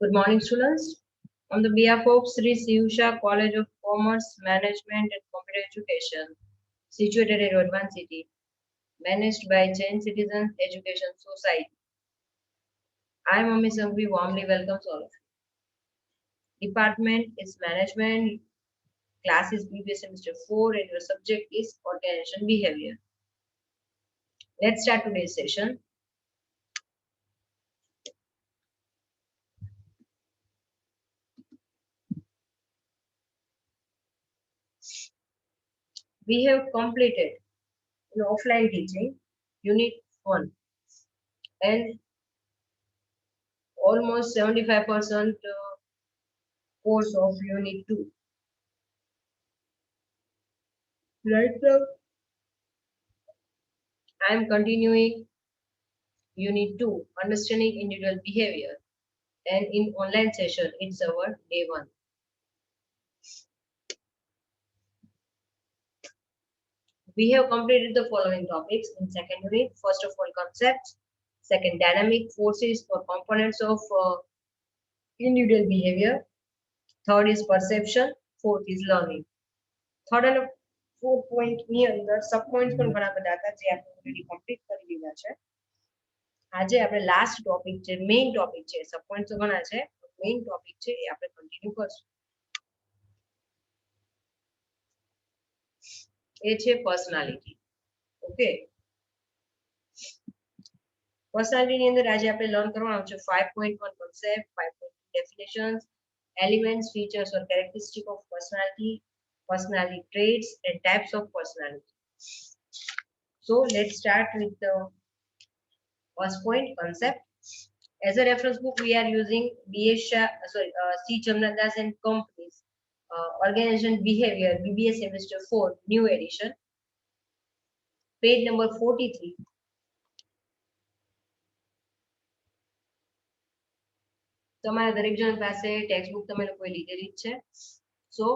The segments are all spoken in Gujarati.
Good morning, students. On the behalf of Sri Siyusha College of Commerce, Management and Computer Education, situated in Rodman City, managed by Jain Citizens Education Society, I am Ami Sangvi, warmly welcomes all of you. Department is Management, class is BBA Semester 4, and your subject is Organization Behavior. Let's start today's session. We have completed offline teaching, Unit 1, and almost 75% course of Unit 2. Right now, I am continuing Unit 2, Understanding Individual Behavior, and in online session, it's our day 1. We have completed the following topics in second unit. First of all, concepts. Second, dynamic forces or components of individual behavior. Third is perception. Fourth is learning. Third and fourth point ની અંદર સબ પોઈન્ટ્સ પણ ઘણા બધા હતા જે આપણે ઓલરેડી કમ્પ્લીટ કરી લીધા છે. આજે આપણે લાસ્ટ ટોપિક છે, મેઇન ટોપિક છે, સબ પોઈન્ટ તો ઘણા છે, મેઇન ટોપિક છે એ આપણે કન્ટિન્યુ કરશું. એ છે પર્સનાલિટી. ઓકે, પર્સનાલિટી ની અંદર આજે આપણે લર્ન કરવાનું છે 5.1 concept, 5.2 definitions, elements, features or characteristic of personality, personality traits and types of personality. So let's start with the first point, concept. As a reference book, we are using C. Jamnadas and Companies, Organization Behavior, BBA Semester 4, new edition, page number 43. તમારા દરેક જણ પાસે ટેક્સ્ટ બુક તમે લોકોએ લીધેલી જ છે. So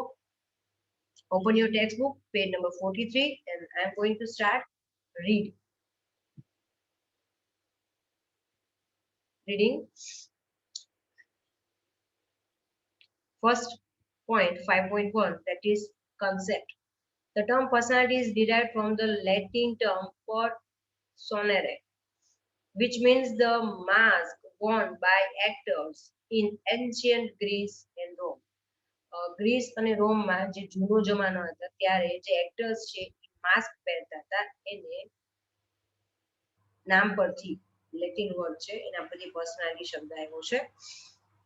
open your textbook, page number 43, and I am going to start read. Reading. First point, 5.1, that is concept. The term personality is derived from the Latin term personare, which means the mask worn by actors in ancient Greece and Rome. Greece અને રોમમાં જે જૂનો જમાનો હતો ત્યારે જે એક્ટર્સ છે માસ્ક પહેરતા હતા એને નામ પરથી લેટિન વર્ડ છે એના પરથી પર્સનાલિટી શબ્દ આવ્યો છે.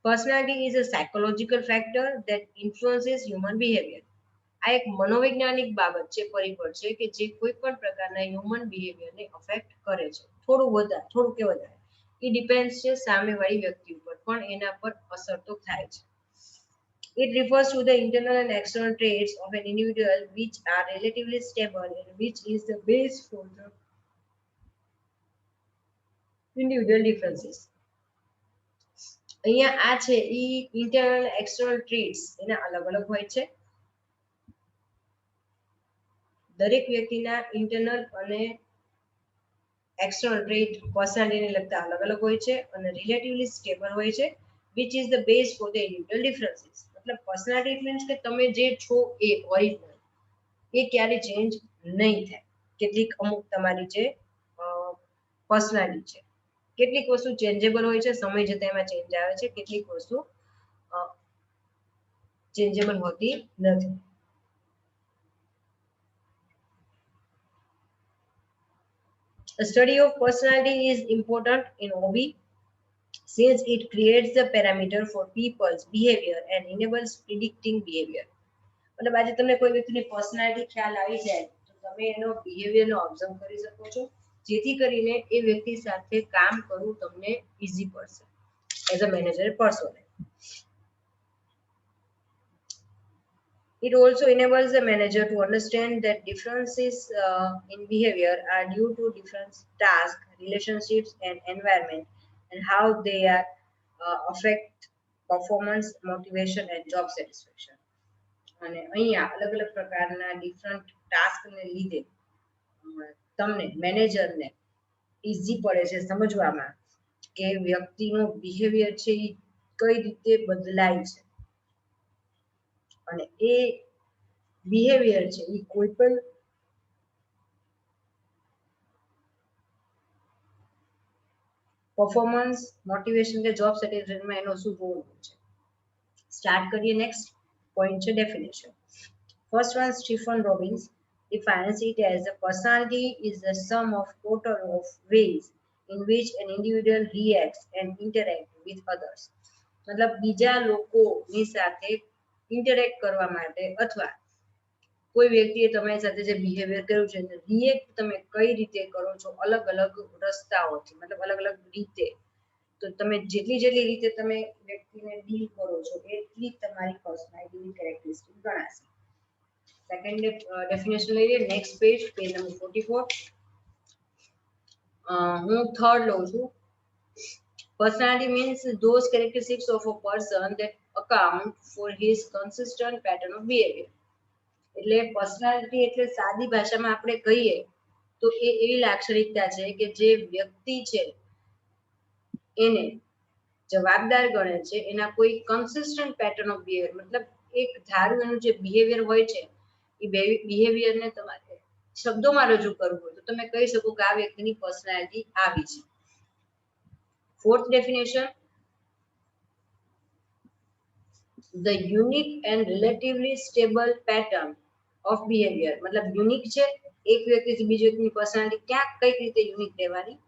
Personality is a psychological factor that influences human behavior. આ એક મનોવૈજ્ઞાનિક બાબત છે, પરિબળ છે કે જે કોઈ પણ પ્રકારના હ્યુમન બિહેવિયરને અફેક્ટ કરે છે. થોડું કે વધારે એ ડિપેન્ડ્સ છે સામેવાળી વ્યક્તિ ઉપર, પણ એના પર અસર તો થાય છે. It refers to the internal and external traits of an individual which are relatively stable and which is the base for the individual differences. અહીંયા આ છે ઈ internal and external traits એના અલગ અલગ હોય છે. દરેક વ્યક્તિના internal અને external trait personality ને લગતા અલગ અલગ હોય છે અને relatively stable હોય છે, which is the base for the individual differences. मतलब personality means કે તમે જે છો એ ઓરિજિનલ, એ ક્યારે ચેન્જ નહીં થાય. કેટલીક અમુક તમારી જે પર્સનાલિટી છે, કેટલીક વસ્તુ ચેન્જેબલ હોય છે, સમય જતા એમાં ચેન્જ આવે છે, કેટલીક વસ્તુ ચેન્જેબલ હોતી નથી. A study of personality is important in OB since it creates the parameter for people's behavior and enables predicting behavior. मतलब આજે તમને કોઈ વ્યક્તિની પર્સનાલિટી ખ્યાલ આવી જાય તો તમે એનો બિહેવિયરનો ઓબ્ઝર્વ કરી શકો છો, જેથી કરીને એ વ્યક્તિ સાથે કામ કરવું તમને ઈઝી પડશે as a manager person. It also enables the manager to understand that differences in behavior are due to different tasks, relationships, and environment, and how they are affect performance, motivation, and job satisfaction. અને અહીંયા અલગ અલગ પ્રકારના ડિફરન્ટ ટાસ્કને લીધે તમને મેનેજરને ઈઝી પડે છે સમજવામાં કે વ્યક્તિનો બિહેવિયર છે એ કઈ રીતે બદલાય છે અને એ બિહેવિયર છે એ કોઈ પણ પરફોર્મન્સ મોટિવેશન કે જોબ સેટિસ્ફેક્શનમાં એનો શું રોલ છે. સ્ટાર્ટ કરીએ. નેક્સ્ટ પોઈન્ટ છે definition. First one, Stephen Robbins defines it as a personality is the sum of total of ways in which an individual reacts and interacts with others. મતલબ બીજા લોકોની સાથે ઇન્ટરેક્ટ કરવા માટે અથવા કોઈ વ્યક્તિએ તમારી સાથે જે બિહેવિયર કર્યું છે રિએક્ટ તમે કઈ રીતે કરો છો અલગ અલગ રસ્તાઓથી, મતલબ અલગ અલગ રીતે. તો તમે જેટલી રીતે તમે વ્યક્તિને ડીલ કરો છો એટલી તમારી પર્સનાલિટીની કેરેક્ટરિસ્ટિક ગણાશે. સેકન્ડ ડેફિનેશન લઈએ. Next page number 44. હું થર્ડ લઉં છું. Personality means those characteristics of a person that account for his consistent pattern of behavior. એટલે પર્સનાલિટી એટલે સાદી ભાષામાં આપણે કહીએ તો એ એવી લાક્ષણિકતા છે કે જે વ્યક્તિ છે એને જવાબદાર ગણે છે એના કોઈ કન્સિસ્ટન્ટ પેટર્ન ઓફ બિહેવિયર, મતલબ એક ધારું એનું જે બિહેવિયર હોય છે એ બિહેવિયરને તમારે શબ્દોમાં રજૂ કરવું હોય તો તમે કહી શકો કે આ વ્યક્તિની પર્સનાલિટી આવી છે. Fourth definition, the unique and relatively stable pattern of behavior. મતલબ યુનિક છે, એક વ્યક્તિથી બીજી વ્યક્તિની પર્સનાલિટી ક્યાંક કઈક રીતે યુનિક રહેવાની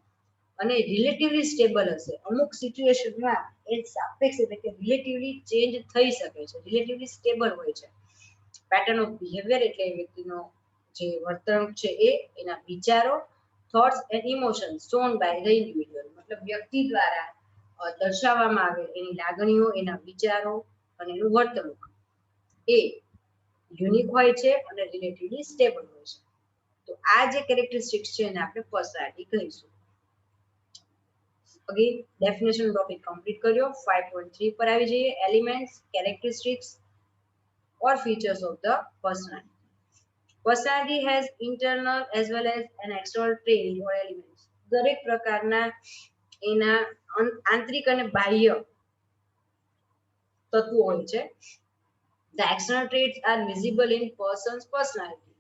અને રિલેટિવલી સ્ટેબલ હશે. અમુક સિચ્યુએશનમાં એ સાપેક્ષ એટલે કે રિલેટિવલી ચેન્જ થઈ શકે છે, રિલેટિવલી સ્ટેબલ હોય છે. પેટર્ન ઓફ બિહેવિયર એટલે વ્યક્તિનો જે વર્તણૂક છે એ એના વિચારો, thoughts and emotions shown by the individual, મતલબ વ્યક્તિ દ્વારા દર્શાવવામાં આવે એની લાગણીઓ, એના વિચારો અને એનું વર્તણૂક એ યુનિક હોય છે અને રિલેટિવલી સ્ટેબલ હોય છે. તો આ જે કેરેક્ટરિસ્ટિક્સ છે એને આપણે પર્સનાલિટી કહીશું. અગેન ડેફિનેશન ટોપિક કમ્પ્લીટ કર્યો. 5.3 પર આવી જઈએ. Elements, characteristics or features of the personality. Personality has internal as well as an external trait or elements. દરેક પ્રકારના એના આંતરિક અને બાહ્ય તત્વો હોય છે. The external traits are visible in person's personality.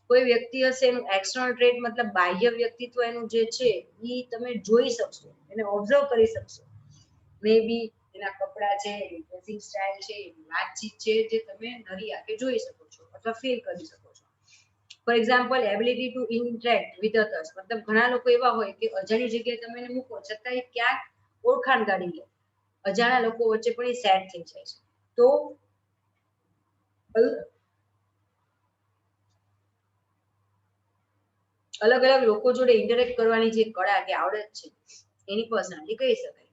કોઈ વ્યક્તિ હશે એનું એક્સટર્નલ ટ્રેટ મતલબ બાહ્ય વ્યક્તિત્વ એનું જે છે એ તમે જોઈ શકશો, એને ઓબ્ઝર્વ કરી શકશો. મે બી એના કપડા છે, ડ્રેસિંગ સ્ટાઇલ છે, વાતચીત છે જે તમે નરી આંખે જોઈ શકો છો અથવા ફીલ કરી શકો છો. For example, ability to interact with others. મતલબ ઘણા લોકો એવા હોય કે અજાણી જગ્યાએ તમે એને મૂકો છતાં એ ક્યાંક ઓળખાણ કાઢી લે, અજાણા લોકો વચ્ચે પણ એ સેટ થઈ જાય છે. તો અલગ અલગ લોકો જોડે ઇન્ટરેક્ટ કરવાની જે કળા કે આવડત છે એની પર્સનાલિટી કહી શકાય.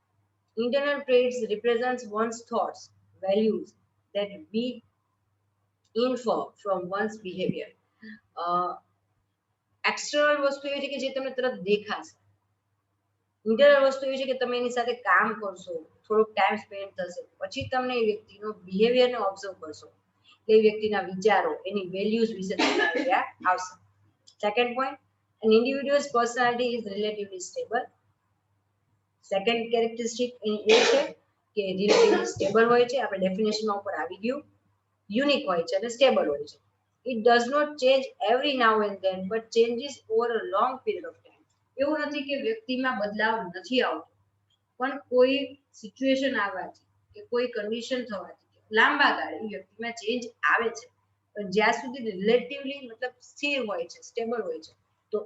Internal traits represents one's thoughts, values that we infer from one's behavior. External વસ્તુ એવી છે કે જે તમને તરત દેખાશે. ઇન્ટરનલ વસ્તુ એવી છે કે તમે એની સાથે કામ કરશો, થોડોક ટાઈમ સ્પેન્ડ થશે, પછી તમને એ વ્યક્તિનો બિહેવિયરને ઓબ્ઝર્વ કરશો, એ વ્યક્તિના વિચારો, એની વેલ્યુઝ વિશે તમને આઈડિયા આવશે. Second point, an individual's personality is relatively stable. Second characteristic એ છે કે રિલેટિવલી સ્ટેબલ હોય છે. આપણે ડેફિનેશનમાં ઉપર આવી ગયું. યુનિક હોય છે અને સ્ટેબલ હોય છે. It does not change every now and then but changes over a long period of time. એવું નથી કે વ્યક્તિમાં બદલાવ નથી આવતો, પણ કોઈ સિચ્યુએશન આવવાથી કે કોઈ કન્ડિશન થવાથી લાંબા ગાળે વ્યક્તિમાં ચેન્જ આવે છે, પણ જ્યાં સુધી રિલેટિવલી મતલબ સ્થિર હોય છે, સ્ટેબલ હોય છે, તો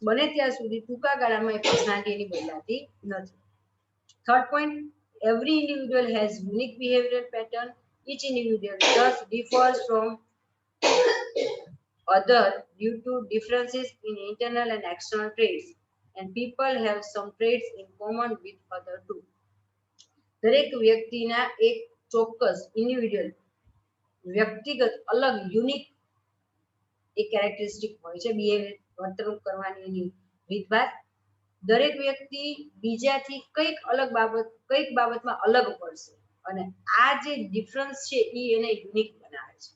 બને ત્યાં સુધી ટૂંકા ગાળામાં એ પર્સનાલિટી એની બદલાતી નથી. Third point, every individual has unique behavioral pattern. Each individual thus differs from other due to differences in internal and external traits, and people have some traits in common with other too. દરેક વ્યક્તિના એક ચોક્કસ ઇન્ડિવિડ્યુઅલ વ્યક્તિગત અલગ યુનિક એક કેરેક્ટરિસ્ટિક હોય છે, બિહેવિયર વર્તણૂક કરવાની એની રીતભાત. દરેક વ્યક્તિ બીજાથી કઈક બાબતમાં અલગ પડશે અને આ જે ડિફરન્સ છે એ એને યુનિક બનાવે છે.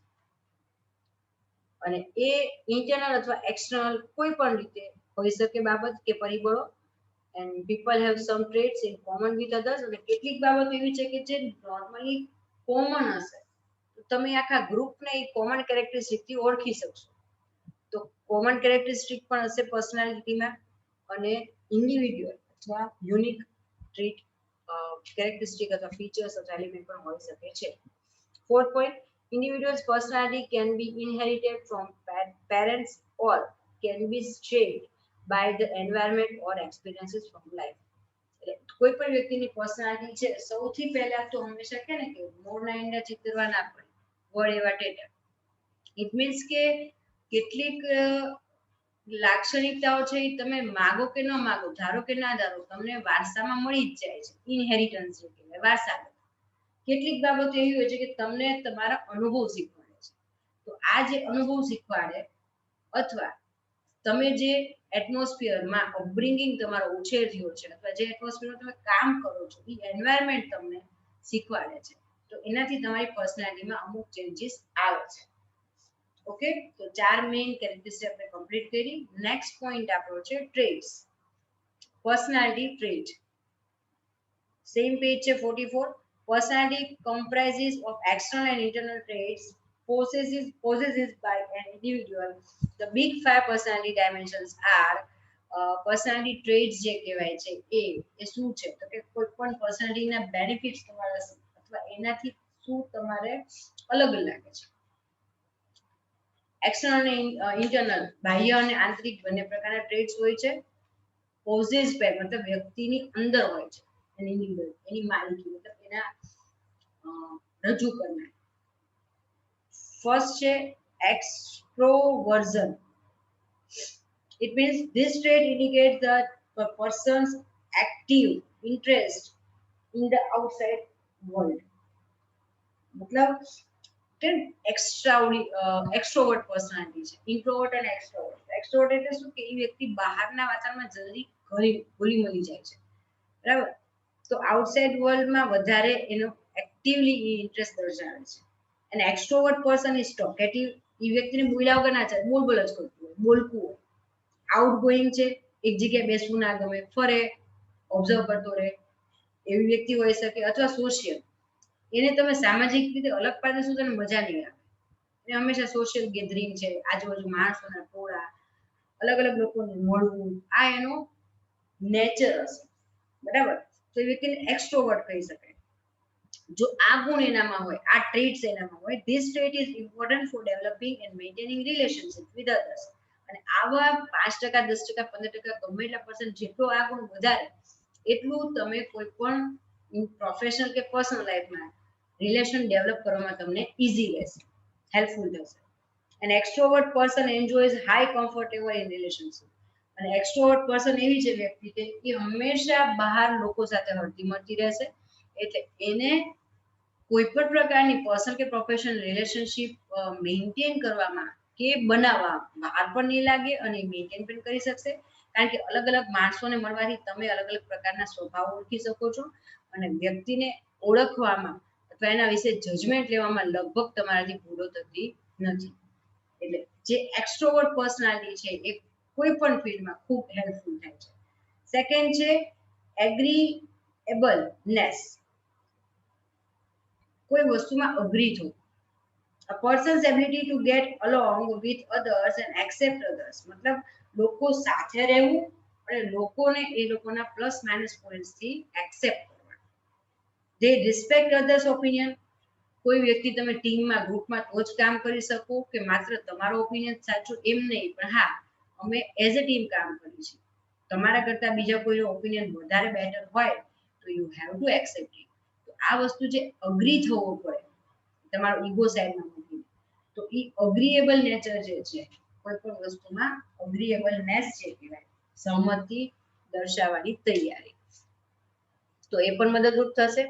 અને એ ઇન્ટરનલ અથવા એક્સટર્નલ કોઈ પણ રીતે હોઈ શકે બાબત કે પરિબળો, and people have some traits in common with others. અને કેટલીક બાબતો એવી છે કે જે નોર્મલી કોમન હશે, તો તમે આખા ગ્રુપને એ કોમન કેરેક્ટરિસ્ટિકથી ઓળખી શકશો. તો કોમન કેરેક્ટરિસ્ટિક પણ હશે પર્સનાલિટીમાં, અને ઇન્ડિવિડ્યુઅલ અથવા યુનિક ટ્રીટ કેરેક્ટરિસ્ટિક અથવા ફીચર્સ અથવા એલિમેન્ટ પણ હોઈ શકે છે. Fourth point, individual's personality can be inherited from parents or can be shaped by the environment or experiences from life. એટલે કોઈ પણ વ્યક્તિની પર્સનાલિટી છે, સૌથી પહેલા તો હંમેશા કહે ને કે મોરના ઈંડા ચિતરવા ના પડે, વળ એવા ટેટા. ઇટ મીન્સ કે કેટલીક લાક્ષણિકતાઓ છે એ તમે માગો કે ન માગો, ધારો કે ના ધારો, તમને વારસામાં મળી જ જાય છે. ઇનહેરિટન્સ જે કહેવાય, વારસાગત. કેટલીક બાબતો એવી હોય છે કે તમને તમારા અનુભવ શીખવાડે છે. તો આ જે અનુભવ શીખવાડે અથવા તમે જે એટમોસ્ફિયરમાં અપબ્રિંગિંગ તમારો ઉછેર થયો છે અથવા જે એટમોસ્ફિયરમાં તમે કામ કરો છો એ એન્વાયરમેન્ટ તમને શીખવાડે છે. તો એનાથી તમારી પર્સનાલિટીમાં અમુક ચેન્જીસ આવે છે. ઓકે, તો 4 મેઇન કેરેક્ટરિસ્ટિક આપણે કમ્પ્લીટ કરી. નેક્સ્ટ પોઈન્ટ આપણો છે traits, personality trait. Same page છે 44. Personality comprises of external and internal traits possessed by an individual. The big five personality dimensions are personality traits જે કહેવાય છે એ શું છે, તો કે કોઈ પણ પર્સનાલિટીના બેનિફિટ્સ તમારે અથવા એનાથી શું તમારે અલગ લાગે છે. એક્સટર્નલ અને ઇન્ટરનલ, બાહ્ય અને આંતરિક બંને પ્રકારના ટ્રેટ્સ હોય છે. પોઝેસ્ડ બાય મતલબ વ્યક્તિની અંદર હોય છે, એની માલિકી મતલબ એના રજૂ કરનાર. ફર્સ્ટ છે એક્સ્ટ્રોવર્ઝન. It means this trait indicates that a person's active interest in the outside world. મતલબ કે એક્સ્ટ્રોવર્ટ પર્સનાલિટી છે. ઇન્ટ્રોવર્ટ અને એક્સ્ટ્રોવર્ટ. એક્સ્ટ્રોવર્ટ એટલે શું કે એ વ્યક્તિ બહારના વાતાવરણમાં જલ્દી ઘુલી મળી જાય છે, બરાબર. તો આઉટસાઇડ વર્લ્ડમાં વધારે એનો એક્ટિવલી ઇન્ટરેસ્ટ દર્શાવે છે. અને એક્સ્ટ્રોવર્ટ પર્સન ઇઝ ટોકેટિવ. એ વ્યક્તિને બોલ્યા વગર ના ચાલે, બોલ જ કરતું હોય, બોલકું હોય. આઉટગોઈંગ છે, એક જગ્યાએ બેસવું ના ગમે, ફરે, ઓબ્ઝર્વ કરતો રહે, એવી વ્યક્તિ હોઈ શકે. અથવા સોશિયલ, એને તમે સામાજિક રીતે અલગ પાડે શું તને મજા નહીં આવે. એને હંમેશા સોશિયલ ગેધરિંગ છે, આજુબાજુ માણસોના ટોળા, અલગ અલગ લોકોને મળવું, આ એનો નેચર હશે, બરાબર. તો એ વ્યક્તિને એક્સ્ટ્રોવર્ટ કહી શકાય. જો આ ગુણ એનામાં હોય, આ ટ્રેટ્સ એનામાં હોય, this trait is important for developing and maintaining relationship with others. અને આવા 5%, 10%, 15% ગમે એટલા પર્સન્ટ જેટલો આ ગુણ વધારે, એટલું તમે કોઈ પણ પ્રોફેશનલ કે પર્સનલ લાઈફમાં રિલેશન ડેવલપ કરવામાં તમને ઈઝી રહેશે, હેલ્પફુલ થશે. An extrovert person enjoys high comfortable in relationship. અને એક્સ્ટ્રોવર્ટ પર્સન એવી છે વ્યક્તિ કે એ હંમેશા બહાર લોકો સાથે હળતી મળતી રહેશે. એટલે એને કોઈ પણ પ્રકારની પર્સનલ કે પ્રોફેશનલ રિલેશનશિપ મેન્ટેન કરવામાં કે બનાવવા બહાર પણ નહીં લાગે અને મેન્ટેન પણ કરી શકશે. કારણ કે અલગ અલગ માણસોને મળવાથી તમે અલગ અલગ પ્રકારના સ્વભાવ ઓળખી શકો છો અને વ્યક્તિને ઓળખવામાં અથવા એના વિશે જજમેન્ટ લેવામાં લગભગ તમારાથી ભૂલો થતી નથી. એટલે જે એક્સ્ટ્રોવર્ટ પર્સનાલિટી છે એ કોઈ પણ ફિલ્ડમાં ખૂબ હેલ્પફુલ થાય છે. સેકન્ડ છે એગ્રીએબલનેસ, કોઈ વસ્તુમાં અગ્રી થવું. A person's ability to get along with others and accept others, મતલબ લોકો સાથે રહેવું અને લોકોને એ લોકોના પ્લસ માઇનસ પોઈન્ટ્સથી એક્સેપ્ટ કરવા. They respect others' opinion. કોઈ વ્યક્તિ તમે ટીમમાં ગ્રુપમાં તો જ કામ કરી શકો કે માત્ર તમારો ઓપિનિયન સાચું એમ નહીં, પણ હા અમે એઝ અ ટીમ કામ કરીએ છીએ, તમારા કરતા બીજા કોઈનો ઓપિનિયન વધારે બેટર હોય તો you have to accept it. તો આ વસ્તુ જે અગ્રી થવો પડે તમારો ઈગો સાઈડમાં મૂકીને, તો એ અગ્રીએબલ નેચર જે છે કોઈ પણ વસ્તુમાં અગ્રીએબલનેસ જે કહેવાય, સહમતિ દર્શાવવાની તૈયારી, તો એ પણ મદદરૂપ થશે.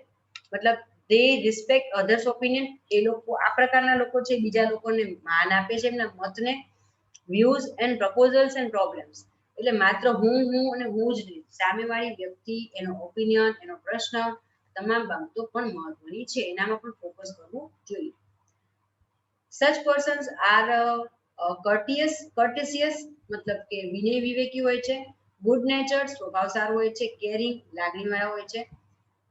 મતલબ દે રિસ્પેક્ટ અધર્સ ઓપિનિયન. એ લોકો આ પ્રકારના લોકો છે બીજા લોકોને માન આપે છે, એમના મતને. વ્યૂઝ એન્ડ પ્રપોઝલ્સ એન્ડ પ્રોબ્લેમ્સ, એટલે માત્ર હું અને હું જ નહીં, સામેવાળી વ્યક્તિ, એનો ઓપિનિયન, એનો પ્રશ્ન, તમામ બાબતો પણ મહત્વની છે, એનામાં પણ ફોકસ કરવું જોઈએ. સચ પર્સન્સ આર courteous, મતલબ કે વિનય વિવેકી હોય છે. ગુડ નેચર સ્વભાવ સારો હોય છે, કેરિંગ લાગણીવાળા હોય છે,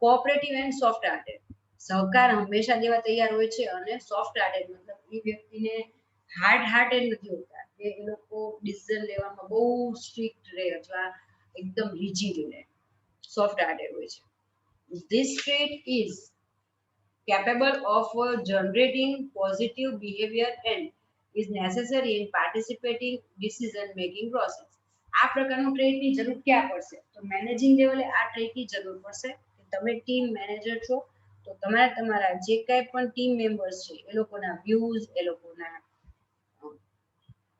કોઓપરેટિવ એન્ડ સોફ્ટ હાર્ટેડ સહકાર હંમેશા દેવા તૈયાર હોય છે, અને સોફ્ટ હાર્ટેડ મતલબ એ વ્યક્તિને હાર્ડ હાર્ટેડ નથી હોતા, એ લોકો ડિસિઝન લેવામાં બહુ સ્ટ્રિક્ટ રહે અથવા એકદમ રિજિડ રહે, સોફ્ટ હાર્ટેડ હોય છે. This trait is capable of generating positive behavior and is necessary in participating decision making process. આ પ્રકારનું ટ્રેટની જરૂર ક્યાં પડશે? તો મેનેજિંગ લેવલે આ ટ્રેટની જરૂર પડશે કે તમે ટીમ મેનેજર છો તો તમારે તમારા જે કાંઈ પણ ટીમ મેમ્બર્સ છે એ લોકોના વ્યૂઝ, એ લોકોના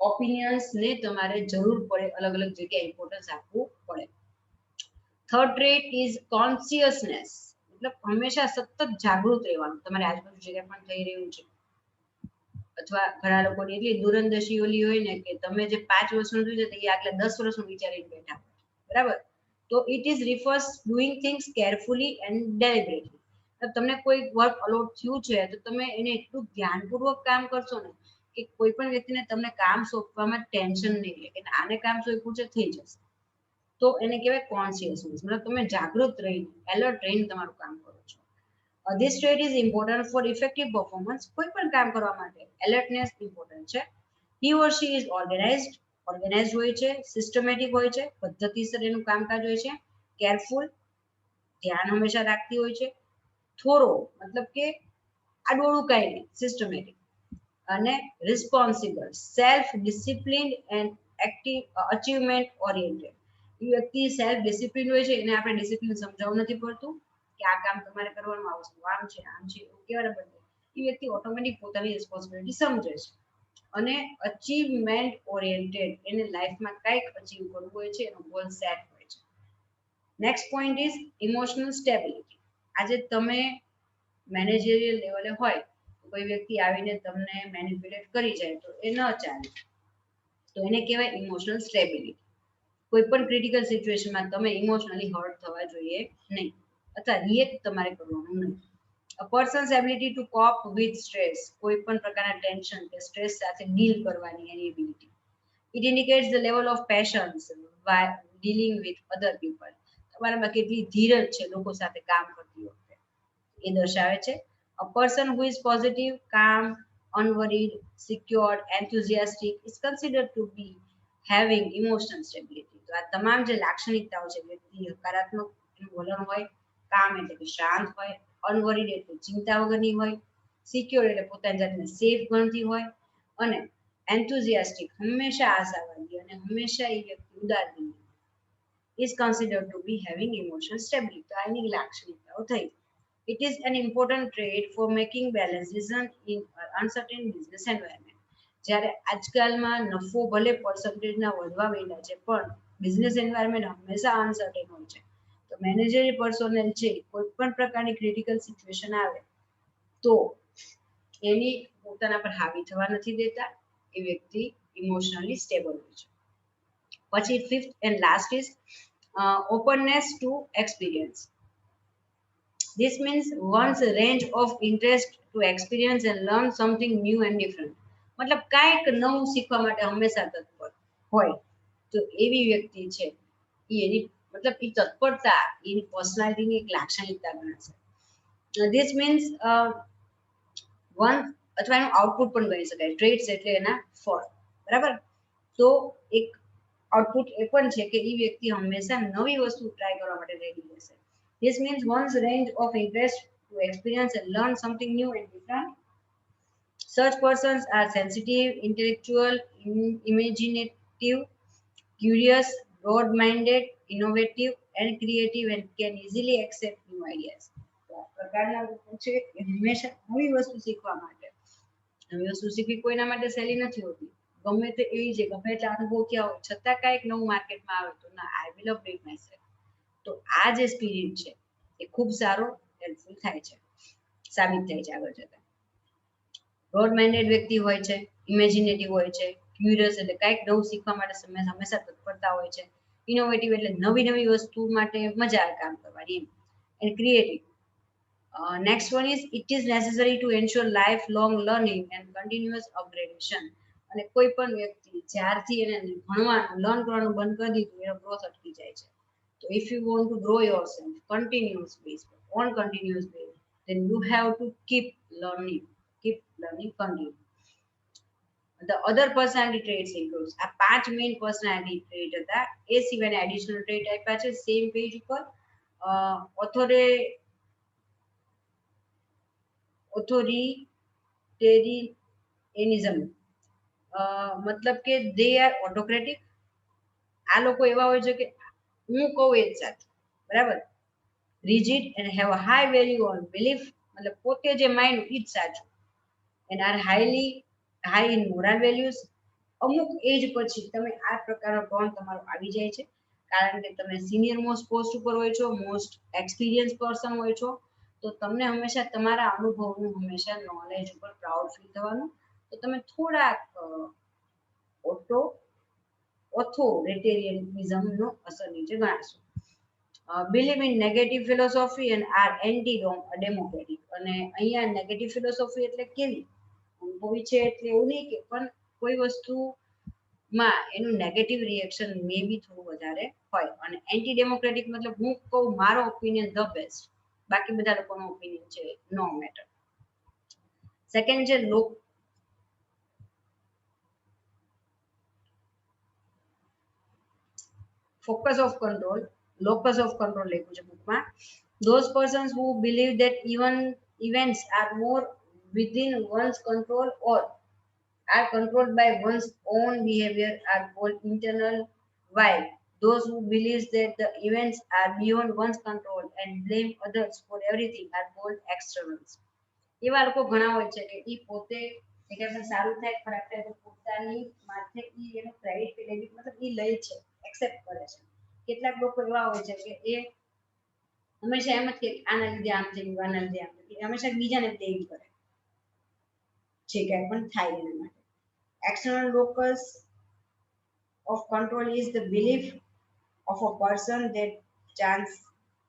ઓપિનિયન્સ ને તમારે જરૂર પડે અલગ અલગ જગ્યાએ ઇમ્પોર્ટન્સ આપવું પડે. થર્ડ ટ્રેટ ઇઝ કોન્શિયસનેસ, મતલબ હંમેશા સતત જાગૃત રહેવાનું, તમારે આજુબાજુ જે કંઈ પણ થઈ રહ્યું છે, અથવા ઘણા લોકોની એટલી દૂરંદેશી ઓલી હોય ને કે તમે જે 5 વર્ષનું જોયું છે એ આગલા 10 વર્ષનું વિચારીને બેઠા હોય, બરાબર? તો it is refers doing things carefully and deliberately. તમને કોઈ વર્ક અલોટ થયું છે તો તમે એને એટલું ધ્યાનપૂર્વક કામ કરશો ને કે કોઈ પણ વ્યક્તિને તમને કામ સોંપવામાં ટેન્શન નહીં રહે કે આને કામ સોંપ્યું છે થઈ જશે. તો એને કહેવાય કોન્શિયસનેસ, મતલબ તમે જાગૃત રહીને એલર્ટ રહીને તમારું કામ કરો છો. This trait is important for effective performance. કોઈ પણ કામ કરવા માટે એલર્ટનેસ ઇમ્પોર્ટન્ટ છે. He or she is organized હોય છે, સિસ્ટમેટિક હોય છે, પદ્ધતિસર એનું કામકાજ હોય છે, કેરફુલ ધ્યાન હંમેશા રાખતી હોય છે, થોરો મતલબ કે આડોળું કાંઈ નહીં, સિસ્ટમેટિક, અને responsible, self disciplined and active achievement oriented. એ વ્યક્તિ સેલ્ફ ડિસિપ્લિન હોય છે, એને આપણે ડિસિપ્લિન સમજાવવું નથી પડતું કે આ કામ તમારે કરવાનું આવશે, આમ છે આમ છે એવું કહેવાના બદલે એ વ્યક્તિ ઓટોમેટિક પોતાની રિસ્પોન્સિબિલિટી સમજે છે, અને અચીવમેન્ટ ઓરિએન્ટેડ, એને લાઈફમાં કંઈક અચીવ કરવું હોય છે, એનો ગોલ સેટ હોય છે. Next point is emotional stability. આજે તમે મેનેજરિયલ લેવલે હોય કોઈ વ્યક્તિ આવીને તમને મેનિપ્યુલેટ કરી જાય તો એ ન ચાલે, તો એને કહેવાય ઇમોશનલ સ્ટેબિલિટી. કોઈ પણ ક્રિટિકલ સિચ્યુએશનમાં તમે ઇમોશનલી હર્ટ થવા જોઈએ નહીં, અથવા રિએક્ટ તમારે કરવાનું નહીં. A person's ability to cope with stress, કોઈ પણ પ્રકારના ટેન્શન કે સ્ટ્રેસ સાથે ડીલ કરવાની એની ability. It indicates the level of patience while dealing with other people. તમારામાં કેટલી ધીરજ છે લોકો સાથે કામ કરતી વખતે એ દર્શાવે છે. A person who is positive, calm, unworried, secured, enthusiastic is considered to be having emotional stability. તો આ તમામ જે લાક્ષણિકતાઓ છે, વ્યક્તિ હકારાત્મક વલણ હોય, કામ એટલે કે શાંત હોય, અનવરીડ એટલે ચિંતા વગરની હોય, સિક્યોર એટલે પોતાની જાતને સેફ ગણતી હોય, અને એન્થુઝિયાસ્ટિક હંમેશા આશાવાદી અને હંમેશા એ વ્યક્તિ ઉદાર દિલની is considered to be having emotional stability. તો આની લાક્ષણિકતાઓ થઈ. It is an important trait for making balanced decisions in an uncertain business environment. જ્યારે આજકાલમાં નફો ભલે પર્સન્ટેજના વધવા માંડ્યા છે પણ બિઝનેસ એન્વાયરમેન્ટ હંમેશા અનસર્ટેન હોય છે. તો મેનેજરી પર્સોનેલ છે કોઈ પણ પ્રકારની ક્રિટિકલ સિચ્યુએશન આવે તો એની પોતાના પર હાવી થવા નથી દેતા, એ વ્યક્તિ ઇમોશનલી સ્ટેબલ હોય છે. પછી fifth and last is openness to experience. This means one's range of interest to experience and learn something new and different. મતલબ કાંઈક નવું શીખવા માટે હંમેશા તત્પર હોય, તો એવી વ્યક્તિ છે એની મતલબ એ તત્પરતા એની પર્સનાલિટીની એક લાક્ષણિકતા ગણાશે. This means વન અથવા એનું આઉટપુટ પણ ગણી શકાય. ટ્રેટ્સ એટલે એના ફળ, બરાબર? તો એક આઉટપુટ એ પણ છે કે એ વ્યક્તિ હંમેશા નવી વસ્તુ ટ્રાય કરવા માટે રેડી રહેશે. This means one's range of interest to experience and learn something new and different. Such persons are sensitive, intellectual, imaginative, curious, broad-minded, innovative, and creative, and can easily accept new ideas. તો આ પ્રકારના લોકો છે એ હંમેશા નવી વસ્તુ શીખવા માટે, નવી વસ્તુ શીખવી કોઈના માટે સહેલી નથી હોતી, ગમે તે એવી છે, ગમે તે અનુભવ ક્યાં હોય છતાં કાંઈક નવું માર્કેટમાં આવે તો ના, I will update my self. તો આ જે સ્પિરિટ છે એ ખૂબ સારો હેલ્પફુલ થાય છે, સાબિત થાય છે આગળ જતા. બ્રોડ માઇન્ડેડ વ્યક્તિ હોય છે, ઇમેજિનેટિવ હોય છે, ક્યુરિયસ એટલે કંઈક નવું શીખવા માટે હંમેશા તત્પરતા હોય છે, ઇનોવેટિવ એટલે નવી નવી વસ્તુ માટે મજા આવે કામ કરવાની, and creative. Next one is it is necessary to ensure lifelong learning and continuous upgradation. અને કોઈ પણ વ્યક્તિ જ્યારથી એને ભણવાનું લર્ન કરવાનું બંધ કરી દીધું એનો ગ્રોથ અટકી જાય છે. તો if you want to grow yourself continuous base on continuous base, then you have to keep learning continue. The other personality traits includes આ 5 મેઇન પર્સનાલિટી ટ્રેટ હતા. એ સિવાયના એડિશનલ ટ્રેટ આપ્યા છે સેમ પેજ ઉપર. ઓથોરિટેરિયનિઝમ મતલબ કે દે આર ઓટોક્રેટિક. આ લોકો એવા હોય છે કે હું કહું એ જ સાચું, બરાબર. Rigid and have a high value on belief, મતલબ પોતે જે માન્યું એ જ સાચું. And are high in moral values. અમુક એજ પછી તમે આ પ્રકારનો ટોન તમારો આવી જાય છે, કારણ કે તમે સિનિયર મોસ્ટ પોસ્ટ ઉપર હોય છો, મોસ્ટ એક્સપિરિયન્સ પર્સન હોય છો, તો તમને હંમેશા તમારા અનુભવનું હંમેશા નોલેજ ઉપર પ્રાઉડ ફીલ થવાનું. તો તમે થોડાક ઓથોરિટેરિયનિઝમનો અસર નીચે ગણાશો. Believe in negative philosophy and are anti democratic. અને અહીંયા નેગેટિવ ફિલોસોફી એટલે કેવી અનુભવી છે એટલે એવું નહીં કે, પણ કોઈ વસ્તુમાં એનું નેગેટિવ રિએક્શન મે બી થોડું વધારે હોય. અને એન્ટી ડેમોક્રેટિક મતલબ હું કહું મારો ઓપિનિયન ધ બેસ્ટ, બાકી બધા લોકોનો ઓપિનિયન છે નો મેટર. સેકન્ડ છે focus of control, locus of control લખ્યું છે બુકમાં. Those persons who believe that even events are more within one's control or are controlled by one's own behavior are called internal, while those who believe that the events are beyond one's control and blame others for everything are called externals. એવા લોકો ઘણા હોય છે કે એ પોતે કે સારું થાય ખરાબ થાય તો પોતાની માથે એનો ક્રેડિટ મતલબ એ લે છે, એક્સેપ્ટ કરે છે. કેટલાક લોકો એવા હોય છે કે એ હંમેશા એમ જ કે આના લીધે આમ થયું, આના લીધે આમ થયું, હંમેશા બીજાને બ્લેમ કરે છે કંઈ પણ થાય એના માટે. External locus of control is the belief of a person that chance,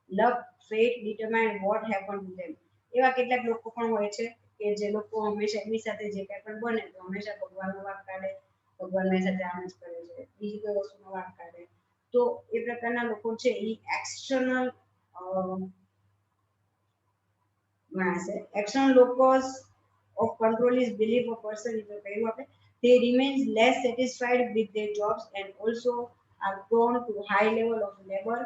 luck, fate determine what happened to them. એવા કેટલાક લોકો પણ હોય છે કે જે લોકો હંમેશા એમની સાથે જે કંઈ પણ બને તો હંમેશા ભગવાનનો વાંક કાઢે, ભગવાન મારી સાથે આમ જ કરે છે, બીજી કોઈ વસ્તુનો વાંક કાઢે. તો એ પ્રકારના લોકો છે એ એક્સટર્નલ ગણાશે. External locus of control is belief a person is a કહ્યું આપણે they remain less satisfied with their jobs and also are prone to high level of labor,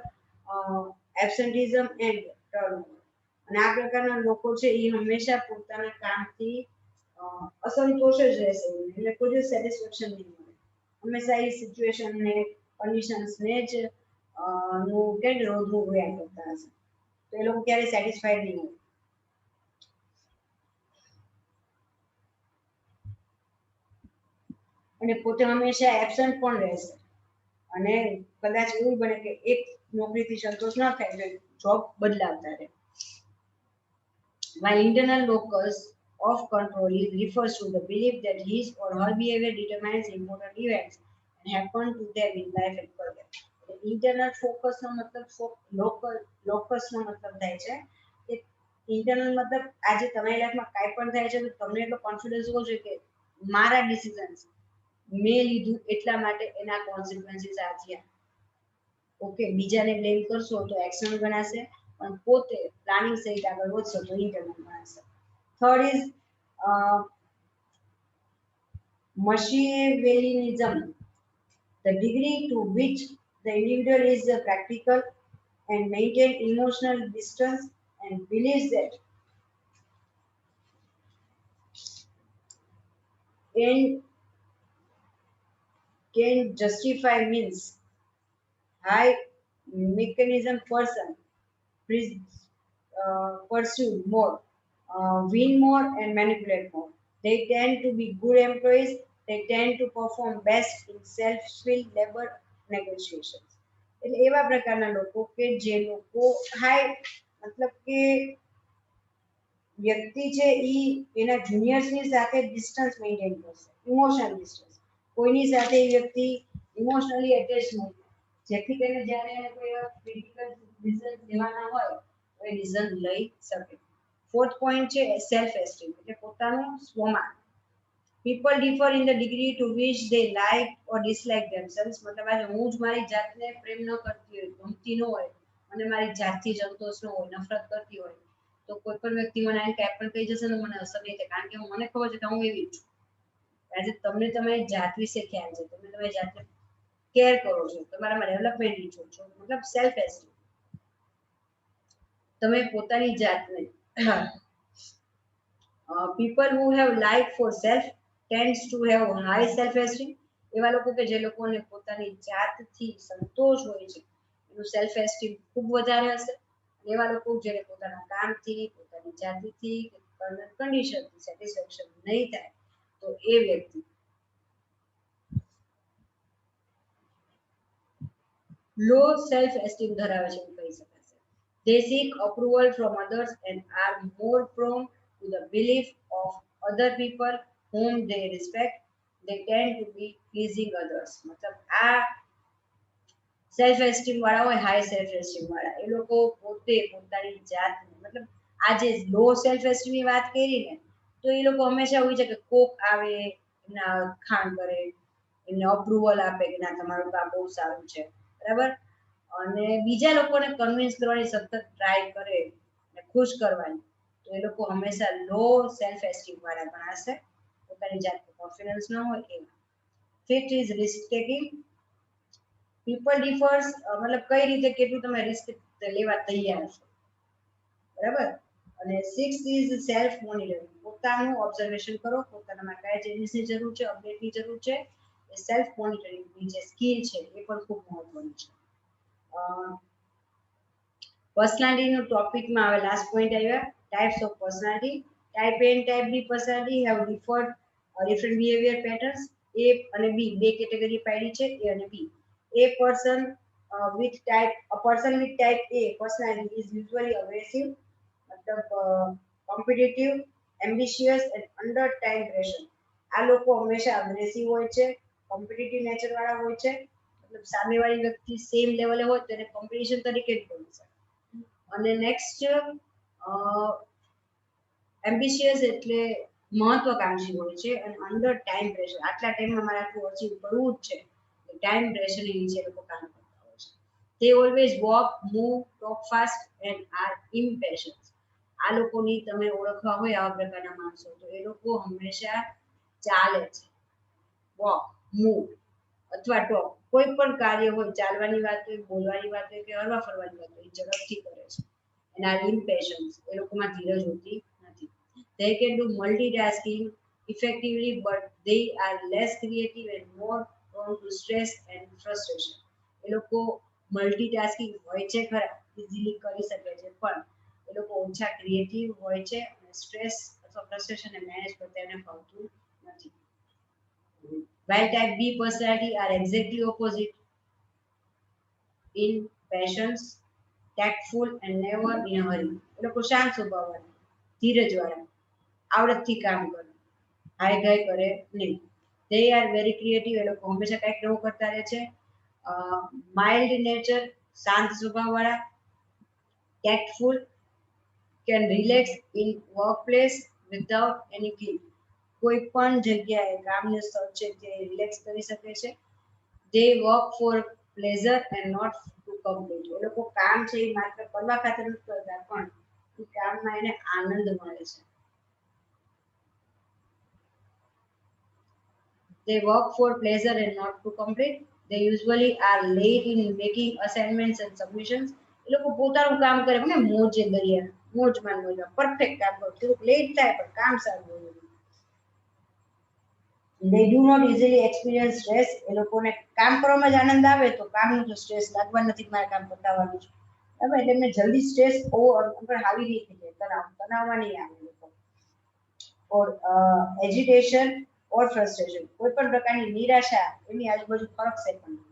absenteeism and turnover. અને આ પ્રકારના લોકો છે એ હંમેશા પોતાના કામથી અસંતોષ જ રહેશે, એટલે કોઈ સેટિસ્ફેક્શન નહીં મળે. હંમેશા એ સિચ્યુએશનને કન્ડિશન્સને જ નું કે રોજનું જોયા કરતા હશે, તો એ લોકો ક્યારેય સેટિસ્ફાઈડ નહીં હોય. અને પોતે હંમેશા એબસન્ટ પણ રહેશે. અને કદાચ એવું બને કે એક નોકરીથી સંતોષ ન થાય તો જોબ બદલાવતા રહે. While internal locus of control refers to the belief that his or her behavior determines important events and happen to them in life and career. Internal focus નો મતલબ locus નો મતલબ થાય છે કે ઇન્ટરનલ મતલબ આજે તમારી લાઈફમાં કાંઈ પણ થાય છે તો તમને એટલો કોન્ફિડન્સ હોવો જોઈએ કે મારા ડિસિઝન્સ મેં લીધું એટલા માટે એના કોન્સિક્વન્સીસ આ થયા. ઓકે, બીજાને બ્લેમ કરશો તો એક્સટર્નલ ગણાશે, પણ પોતે પ્લાનિંગ સહિત આગળ વધશો તો ઇન્ટરનલ ગણાશે. Third is Machiavellianism, the degree to which the individual is practical and maintain emotional distance and believes that can justify means. High mechanism person pursue more, win more and manipulate more. They tend to be good employees. They tend to perform best in self-filled labor negotiations. એટલે એવા પ્રકારના લોકો કે જે લોકો હાઈ મતલબ કે વ્યક્તિ છે એ એના જુનિયર્સની સાથે ડિસ્ટન્સ મેન્ટેન કરશે, ઇમોશનલ ડિસ્ટન્સ. કોઈની સાથે એ વ્યક્તિ ઇમોશનલી એટેચ નહીં, જેથી કરીને જ્યારે એને કોઈ ક્રિટિકલ ડિસિઝન લેવાના હોય તો એ ડિસિઝન લઈ શકે. ફોર્થ પોઈન્ટ છે સેલ્ફ એસ્ટીમ, એટલે પોતાનું સ્વમાન. people differ in the degree to which they like or dislike themselves. मतलब आज હું જ મારી જાતને પ્રેમ ન કરતી હોય, ગમતી ન હોય અને મારી જાતથી સંતોષ ન હોય, નફરત કરતી હોય, તો કોઈ પણ વ્યક્તિ મને આને કાંઈ પણ કહી જશે ને મને અસર નહીં થાય, કારણ કે મને ખબર છે કે હું એવી છું. આજે તમને તમારી જાત વિશે ખ્યાલ છે, તમે તમારી જાતને કેર કરો છો, તમારામાં ડેવલપમેન્ટ ઈચ્છો છો, મતલબ સેલ્ફ એસ્ટીમ. તમે પોતાની જાતને people who have like for self tends to have high self esteem. એવા લોકો કે જે લોકોને પોતાની જાતથી સંતોષ હોય છે એનું સેલ્ફ એસ્ટીમ ખૂબ વધારે હશે. એવા લોકો જેને પોતાના કામથી, પોતાની જાતિથી કે કન્ડિશનથી સેટિસ્ફેક્શન નહીં થાય તો એ વ્યક્તિ લો સેલ્ફ એસ્ટીમ ધરાવે છે એવું કહી શકાશે. They seek approval from others and are more prone to the belief of other people whom they respect. They tend to be pleasing others. મતલબ આ સેલ્ફ એસ્ટીમ વાળા હોય, હાઈ સેલ્ફ એસ્ટીમ વાળા, એ લોકો પોતે પોતાની જાતને, મતલબ આ જે લો સેલ્ફ એસ્ટીમની વાત કરી ને, તો એ લોકો હંમેશા હોય છે કે કોક આવે એમના ખાણ કરે, એમને અપ્રુવલ આપે કે ના તમારું કામ બહુ સારું છે, બરાબર, અને બીજા લોકોને કન્વિન્સ કરવાની સતત ટ્રાય કરે અને ખુશ કરવાની, તો એ લોકો હંમેશા લો સેલ્ફ એસ્ટીમ વાળા ગણાશે, પોતાની જાત પર કોન્ફિડન્સ ન હોય એવા. Fifth is risk taking. People differs, મતલબ કઈ રીતે કેટલું તમે રિસ્ક લેવા તૈયાર છો, બરાબર. અને સિક્સ ઇઝ સેલ્ફ મોનિટરિંગ. પોતાનું ઓબ્ઝર્વેશન કરો, પોતાનામાં કયા ચેન્જીસની જરૂર છે, અપડેટની જરૂર છે, એ સેલ્ફ મોનિટરિંગની જે સ્કિલ છે એ પણ ખૂબ મહત્વની છે. પર્સનાલિટીનો ટોપિકમાં આવે લાસ્ટ પોઈન્ટ આવ્યા types of personality. Type A and type B personality have differed different behaviour patterns. A અને બી બે કેટેગરી પાડી છે, એ અને બી. A person a person with type A personality is usually aggressive, मतलब competitive, ambitious and under time pressure. આ લોકો હંમેશા અગ્રેસિવ હોય છે, કોમ્પિટિટિવ નેચર વાળા હોય છે, મતલબ સામેવાળી વ્યક્તિ સેમ લેવલે હોય તો એને કોમ્પિટિશન તરીકે જ ગણી શકાય. અને નેક્સ્ટ એમ્બિશિયસ એટલે મહત્વકાંક્ષી હોય છે, અને અંડર ટાઈમ પ્રેશર, આટલા ટાઈમમાં મારે આટલું અચીવ કરવું જ છે, ટાઈમ પ્રેશરની નીચે લોકો કામ કરતા હોય છે. They always walk, move, talk fast and are impatient. આ લોકોની તમે ઓળખવા હોય આવા પ્રકારના માણસો, તો એ લોકો હંમેશા ચાલે છે, વોક, મૂવ અથવા ટોક, કોઈ પણ કાર્ય હોય, ચાલવાની વાત હોય, બોલવાની વાત હોય કે હરવા ફરવાની વાત હોય, ઝડપથી કરે છે. and are impatient, એ લોકોમાં ધીરજ હોતી નથી. They can do multitasking effectively but they are less creative and more prone to stress and frustration. એ લોકો મલ્ટીટાસ્કિંગ હોય છે ખરા, ઇઝીલી કરી શકે છે, પણ એ લોકો ઓછા ક્રિએટિવ હોય છે અને સ્ટ્રેસ અથવા ફ્રસ્ટ્રેશનને મેનેજ કરતા એને ફાવતું નથી. While type B personality are exactly opposite in patience, tactful and never in a hurry. એ લોકો શાંત સ્વભાવવાળા, ધીરજવાળા, આવડતથી કામ કરે, હાય ગાય કરે નહીં. They are very creative, એ લોકો હંમેશા કંઈક નવું કરતા રહે છે. માઇલ્ડ નેચર, શાંત સ્વભાવવાળા, tactful, can relax in workplace without any guilt. કોઈ પણ જગ્યાએ કામને સ્થળ છે તે રિલેક્સ કરી શકે છે. They work for pleasure and not to complete. એ લોકો કામ છે એ માત્ર કરવા ખાતર નથી કરતા, પણ એ કામમાં એને આનંદ મળે છે. They work for pleasure and not to complete. They usually are late in making assignments and submissions. એ લોકો પોતાનું કામ કરે ને મોજે દરિયા, મોજમાં મોજમાં પરફેક્ટ કામ કરે, થોડુંક લેટ થાય પણ કામ સારું હોય. They do not easily experience stress. એ લોકોને કામ કરવામાં જ આનંદ આવે તો કામનું તો સ્ટ્રેસ લાગવા નથી, મારે કામ પતાવવાનું છે, બરાબર, એટલે એમને જલ્દી સ્ટ્રેસ ઉપર હાવી નહીં થઈ જાય, તણાવમાં નહીં આવે લોકો. ઓર એજિટેશન ઓર ફ્રસ્ટ્રેશન, કોઈ પણ પ્રકારની નિરાશા એની આજુબાજુ ફરકશે પણ.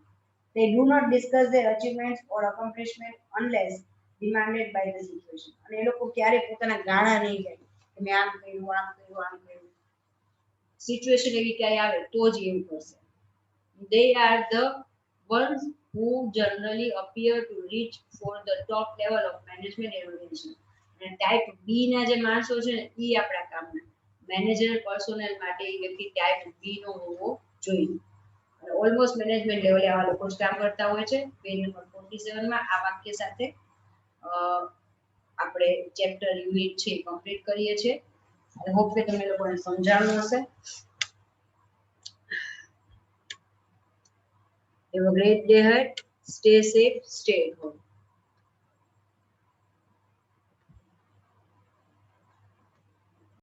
They do not discuss their achievements or accomplishment unless demanded by the situation. અને એ લોકો ક્યારે પોતાના ગાણા નહીં ગાય કે મેં આમ કર્યું, આમ કર્યું, આમ કર્યું, સિચ્યુએશન એવી ક્યાંય આવે તો જ એવું કરશે. They are the ones who generally appear to reach for the top level of management and organization. અને ટાઈપ બી ના જે માણસો છે ને એ આપણા કામના, મેનેજર પર્સોનલ માટે એ વ્યક્તિ ટાઈપ બી નો હોવો જોઈએ. અને ઓલમોસ્ટ મેનેજમેન્ટ લેવલે આવા લોકો જ કામ કરતા હોય છે. પેજ નંબર 47 માં આ વાક્ય સાથે આપણે ચેપ્ટર યુનિટ છે કમ્પ્લીટ કરીએ છીએ. અને હોપ કે તમે લોકોને સમજાણું હશે. Have a great day ahead. Stay safe, stay at home.